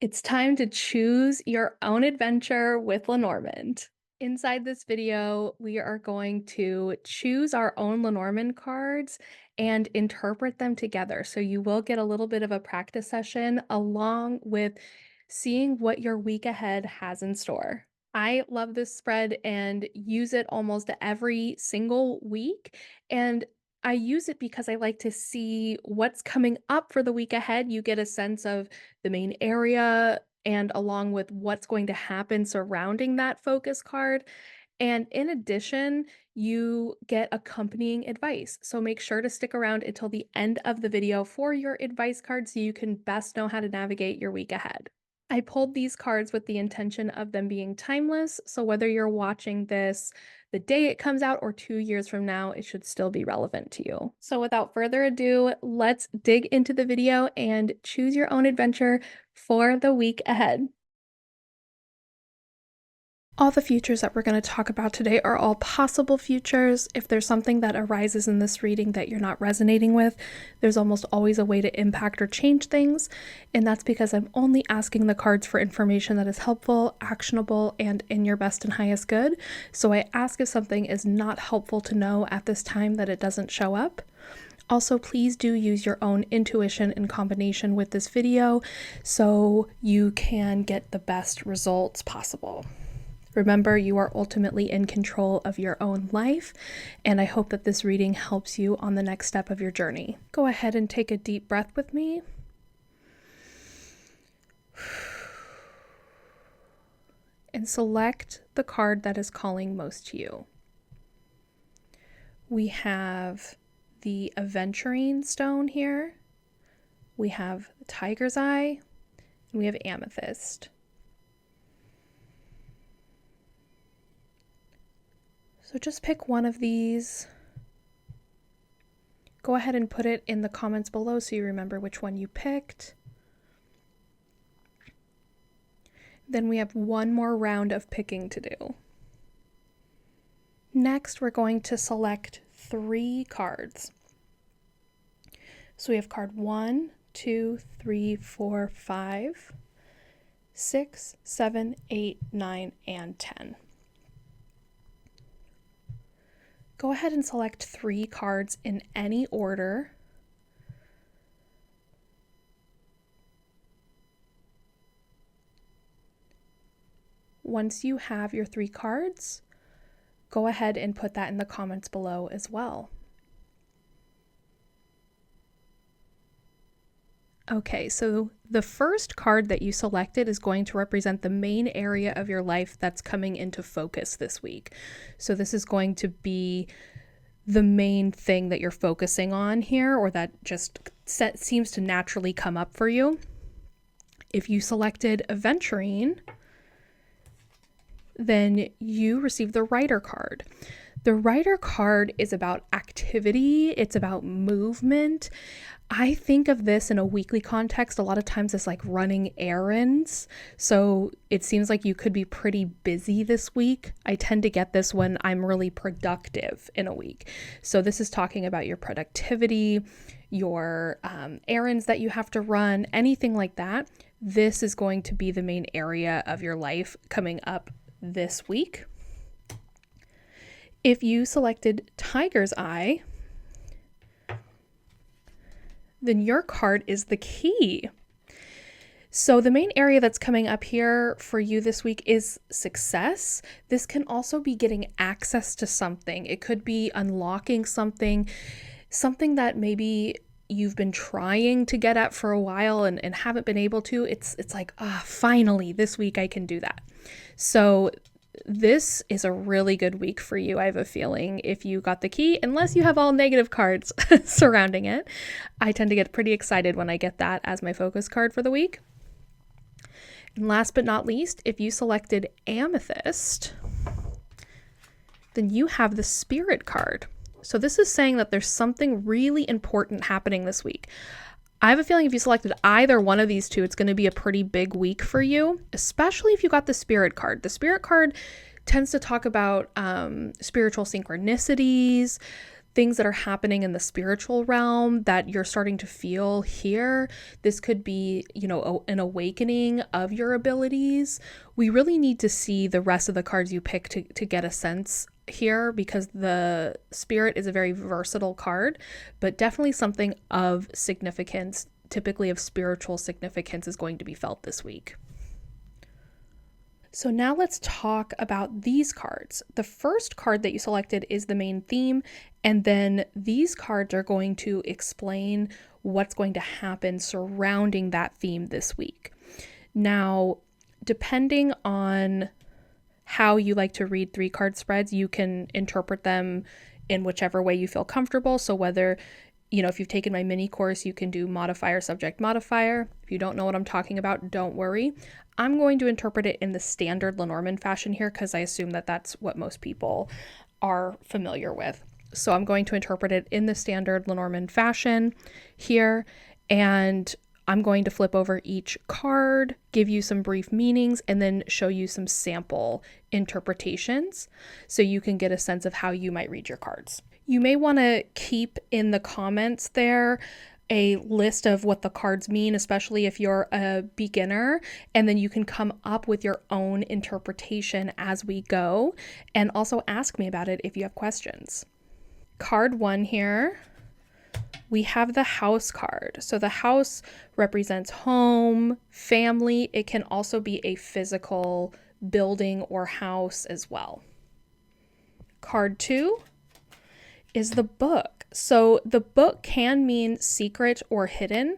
It's time to choose your own adventure with Lenormand. Inside this video, we are going to choose our own Lenormand cards and interpret them together. So you will get a little bit of a practice session along with seeing what your week ahead has in store. I love this spread and use it almost every single week. And I use it because I like to see what's coming up for the week ahead. You get a sense of the main area and along with what's going to happen surrounding that focus card. And in addition, you get accompanying advice. So make sure to stick around until the end of the video for your advice card so you can best know how to navigate your week ahead. I pulled these cards with the intention of them being timeless, so whether you're watching this the day it comes out or 2 years from now, it should still be relevant to you. So without further ado, let's dig into the video and choose your own adventure for the week ahead. All the futures that we're going to talk about today are all possible futures. If there's something that arises in this reading that you're not resonating with, there's almost always a way to impact or change things. And that's because I'm only asking the cards for information that is helpful, actionable, and in your best and highest good. So I ask if something is not helpful to know at this time that it doesn't show up. Also, please do use your own intuition in combination with this video so you can get the best results possible. Remember, you are ultimately in control of your own life, and I hope that this reading helps you on the next step of your journey. Go ahead and take a deep breath with me. And select the card that is calling most to you. We have the aventurine stone here. We have the tiger's eye, and we have amethyst. So just pick one of these. Go ahead and put it in the comments below so you remember which one you picked. Then we have one more round of picking to do. Next, we're going to select 3 cards. So we have card 1, 2, 3, 4, 5, 6, 7, 8, 9, and 10. Go ahead and select 3 cards in any order. Once you have your 3 cards, go ahead and put that in the comments below as well. Okay, so the first card that you selected is going to represent the main area of your life that's coming into focus this week. So this is going to be the main thing that you're focusing on here, or that just seems to naturally come up for you. If you selected aventurine, then you receive the Rider card. The Rider card is about activity, it's about movement. I think of this in a weekly context a lot of times as like running errands. So it seems like you could be pretty busy this week. I tend to get this when I'm really productive in a week. So this is talking about your productivity, your errands that you have to run, anything like that. This is going to be the main area of your life coming up this week. If you selected Tiger's Eye, then your card is the key. So the main area that's coming up here for you this week is success. This can also be getting access to something. It could be unlocking something that maybe you've been trying to get at for a while and haven't been able to. It's like, finally, this week I can do that. So this is a really good week for you, I have a feeling, if you got the key, unless you have all negative cards surrounding it. I tend to get pretty excited when I get that as my focus card for the week. And last but not least, if you selected amethyst, then you have the spirit card. So this is saying that there's something really important happening this week. I have a feeling if you selected either one of these two, it's going to be a pretty big week for you, especially if you got the Spirit card. The Spirit card tends to talk about spiritual synchronicities, things that are happening in the spiritual realm that you're starting to feel here. This could be, an awakening of your abilities. We really need to see the rest of the cards you pick to get a sense here, because the Spirit is a very versatile card, but definitely something of significance, typically of spiritual significance, is going to be felt this week. So now let's talk about these cards. The first card that you selected is the main theme, and then these cards are going to explain what's going to happen surrounding that theme this week. Now, depending on how you like to read 3-card spreads, you can interpret them in whichever way you feel comfortable. So whether, if you've taken my mini course, you can do modifier, subject, modifier. If you don't know what I'm talking about, don't worry. I'm going to interpret it in the standard Lenormand fashion here, because I assume that that's what most people are familiar with. So I'm going to interpret it in the standard Lenormand fashion here, and I'm going to flip over each card, give you some brief meanings, and then show you some sample interpretations so you can get a sense of how you might read your cards. You may want to keep in the comments there a list of what the cards mean, especially if you're a beginner, and then you can come up with your own interpretation as we go, and also ask me about it if you have questions. Card 1 here, we have the house card. So the house represents home, family. It can also be a physical building or house as well. Card 2 is the book. So the book can mean secret or hidden.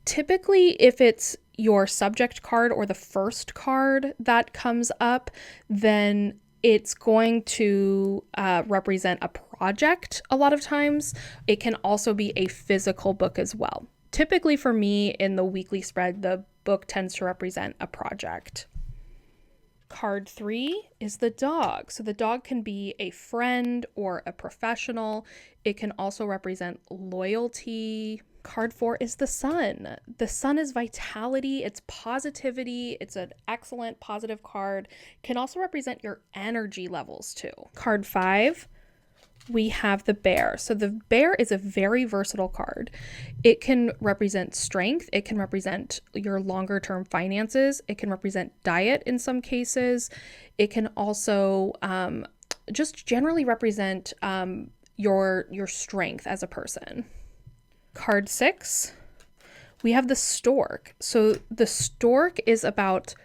Typically, if it's your subject card or the first card that comes up, then it's going to represent a project a lot of times. It can also be a physical book as well. Typically for me in the weekly spread, the book tends to represent a project. Card 3 is the dog. So the dog can be a friend or a professional. It can also represent loyalty. Card 4 is the sun. The sun is vitality, it's positivity, it's an excellent positive card. Can also represent your energy levels too. Card 5, we have the bear. So the bear is a very versatile card. It can represent strength. It can represent your longer term finances. It can represent diet in some cases. It can also just generally represent your strength as a person. Card 6, we have the stork. So the stork is about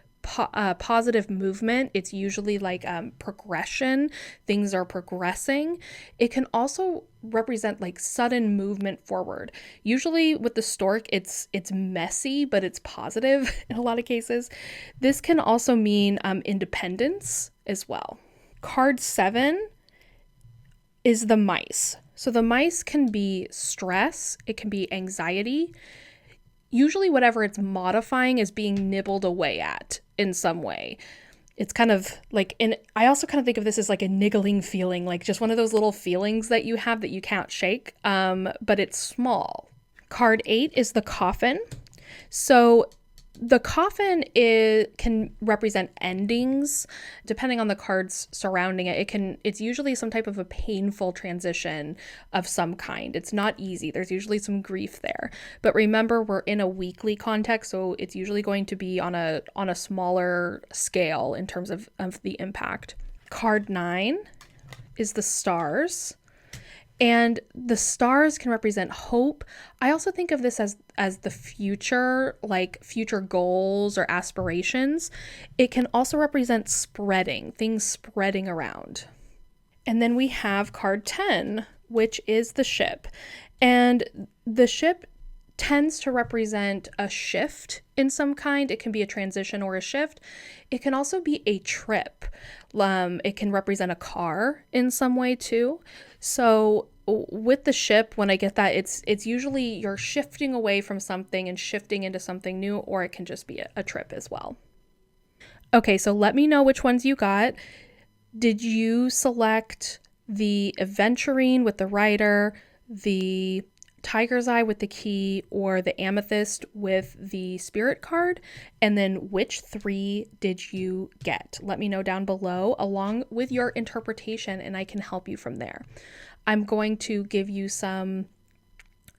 positive movement. It's usually like progression. Things are progressing. It can also represent like sudden movement forward. Usually with the stork, it's messy, but it's positive in a lot of cases. This can also mean independence as well. Card 7 is the mice. So the mice can be stress. It can be anxiety. Usually whatever it's modifying is being nibbled away at in some way. It's kind of like, and I also kind of think of this as like a niggling feeling, like just one of those little feelings that you have that you can't shake, but it's small. Card 8 is the coffin. So the coffin can represent endings. Depending on the cards surrounding it, it's usually some type of a painful transition of some kind. It's not easy. There's usually some grief there. But remember, we're in a weekly context, so it's usually going to be on a smaller scale in terms of the impact. Card 9 is the stars. And the stars can represent hope. I also think of this as the future, like future goals or aspirations. It can also represent spreading, things spreading around. And then we have card 10, which is the ship. And the ship tends to represent a shift in some kind. It can be a transition or a shift. It can also be a trip. It can represent a car in some way too. So with the ship, when I get that, it's usually you're shifting away from something and shifting into something new, or it can just be a trip as well. Okay, so let me know which ones you got. Did you select the aventurine with the rider, the tiger's eye with the key, or the amethyst with the spirit card? And then which 3 did you get? Let me know down below along with your interpretation, and I can help you from there. I'm going to give you some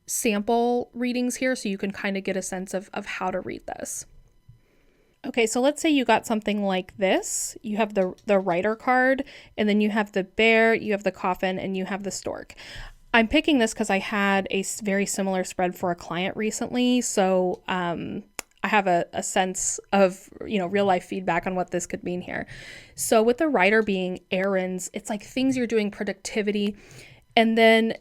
sample readings here so you can kind of get a sense of how to read this. Okay, so let's say you got something like this. You have the Rider card, and then you have the bear, you have the coffin, and you have the stork. I'm picking this because I had a very similar spread for a client recently, so I have a sense of, real life feedback on what this could mean here. So with the Rider being errands, it's like things you're doing, productivity, and then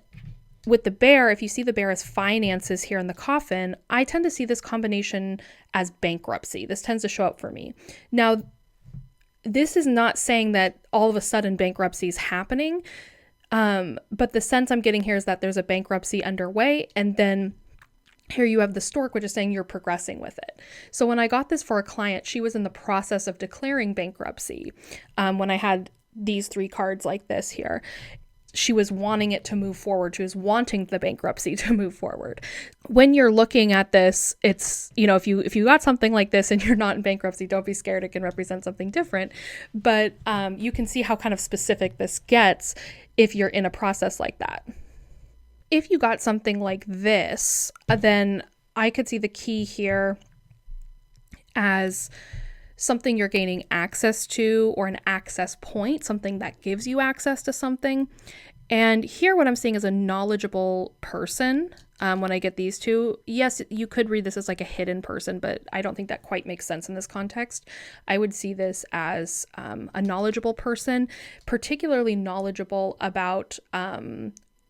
with the bear, if you see the bear as finances here in the coffin, I tend to see this combination as bankruptcy. This tends to show up for me. Now, this is not saying that all of a sudden bankruptcy is happening, but the sense I'm getting here is that there's a bankruptcy underway, and then here you have the stork, which is saying you're progressing with it. So when I got this for a client, she was in the process of declaring bankruptcy. When I had these 3 cards like this here, she was wanting it to move forward. She was wanting the bankruptcy to move forward. When you're looking at this, it's, if you got something like this and you're not in bankruptcy, don't be scared. It can represent something different. But you can see how kind of specific this gets if you're in a process like that. If you got something like this, then I could see the key here as something you're gaining access to, or an access point, something that gives you access to something. And here what I'm seeing is a knowledgeable person. When I get these two, yes, you could read this as like a hidden person, but I don't think that quite makes sense in this context. I would see this as a knowledgeable person, particularly knowledgeable about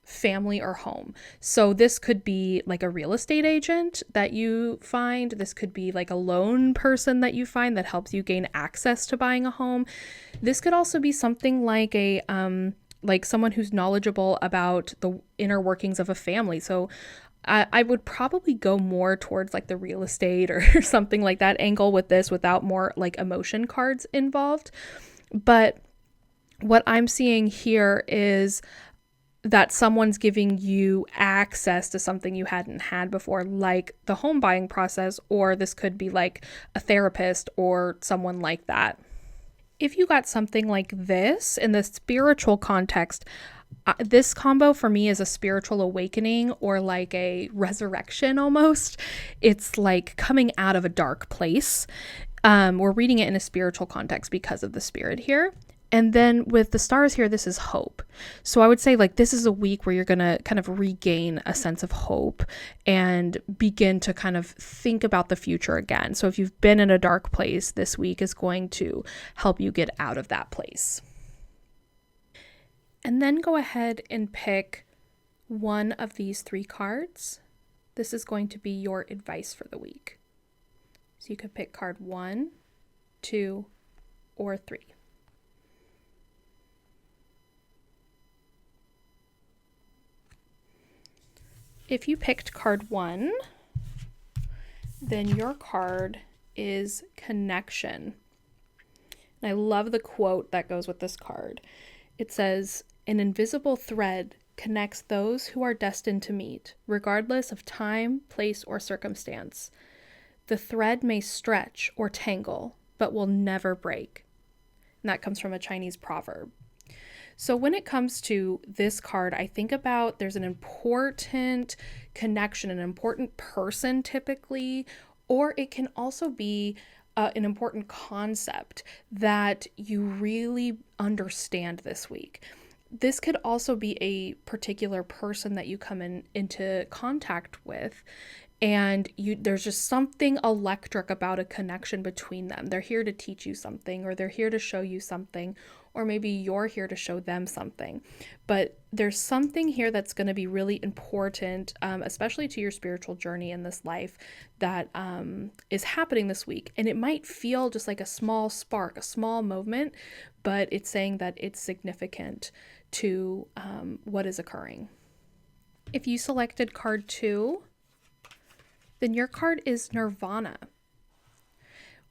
family or home. So this could be like a real estate agent that you find. This could be like a loan person that you find that helps you gain access to buying a home. This could also be something like a like someone who's knowledgeable about the inner workings of a family. So I would probably go more towards like the real estate or something like that angle with this, without more like emotion cards involved. But what I'm seeing here is that someone's giving you access to something you hadn't had before, like the home buying process, or this could be like a therapist or someone like that. If you got something like this in the spiritual context, this combo for me is a spiritual awakening, or like a resurrection almost. It's like coming out of a dark place. We're reading it in a spiritual context because of the spirit here. And then with the stars here, this is hope. So I would say like this is a week where you're going to kind of regain a sense of hope and begin to kind of think about the future again. So if you've been in a dark place, this week is going to help you get out of that place. And then go ahead and pick one of these 3 cards. This is going to be your advice for the week. So you could pick card 1, 2, or 3. If you picked card 1, then your card is connection. And I love the quote that goes with this card. It says, "An invisible thread connects those who are destined to meet, regardless of time, place, or circumstance. The thread may stretch or tangle, but will never break." And that comes from a Chinese proverb. So when it comes to this card, I think about there's an important connection, an important person typically, or it can also be an important concept that you really understand this week. This could also be a particular person that you come into contact with, and there's just something electric about a connection between them. They're here to teach you something, or they're here to show you something, or maybe you're here to show them something. But there's something here that's going to be really important, especially to your spiritual journey in this life, that is happening this week. And it might feel just like a small spark, a small moment, but it's saying that it's significant to what is occurring. If you selected card 2, then your card is Nirvana.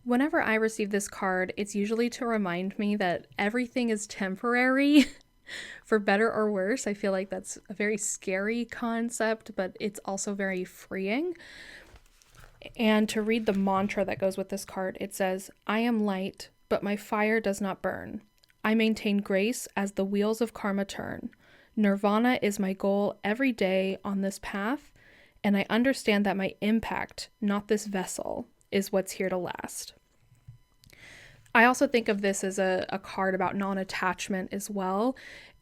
Whenever I receive this card, it's usually to remind me that everything is temporary, for better or worse. I feel like that's a very scary concept, but it's also very freeing. And to read the mantra that goes with this card, it says, "I am light, but my fire does not burn. I maintain grace as the wheels of karma turn. Nirvana is my goal every day on this path, and I understand that my impact, not this vessel, is what's here to last. I also think of this as a card about non-attachment as well,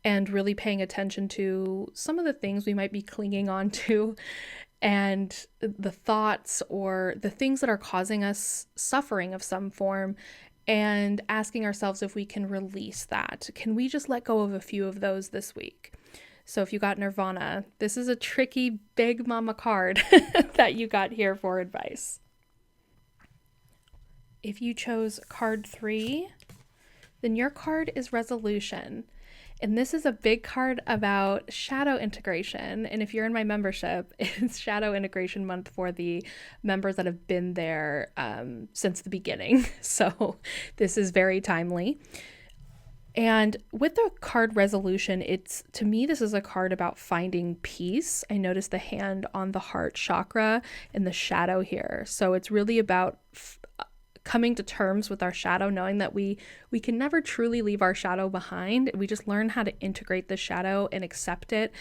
and really paying attention to some of the things we might be clinging on to and the thoughts or the things that are causing us suffering of some form, and asking ourselves if we can release that. Can we just let go of a few of those this week? So if you got Nirvana, this is a tricky big mama card that you got here for advice. If you chose card 3, then your card is Resolution. And this is a big card about shadow integration. And if you're in my membership, it's Shadow Integration Month for the members that have been there since the beginning. So this is very timely. And with the card Resolution, to me, this is a card about finding peace. I noticed the hand on the heart chakra and the shadow here. So it's really about coming to terms with our shadow, knowing that we can never truly leave our shadow behind. We just learn how to integrate the shadow and accept it.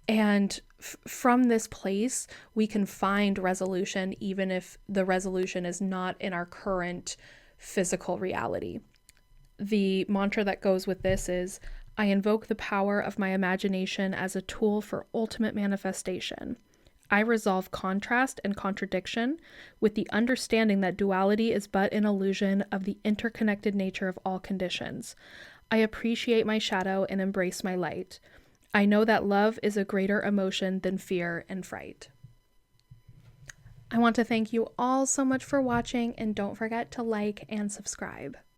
And from this place, we can find resolution, even if the resolution is not in our current physical reality. The mantra that goes with this is, I invoke the power of my imagination as a tool for ultimate manifestation. I resolve contrast and contradiction with the understanding that duality is but an illusion of the interconnected nature of all conditions. I appreciate my shadow and embrace my light. I know that love is a greater emotion than fear and fright. I want to thank you all so much for watching, and don't forget to like and subscribe.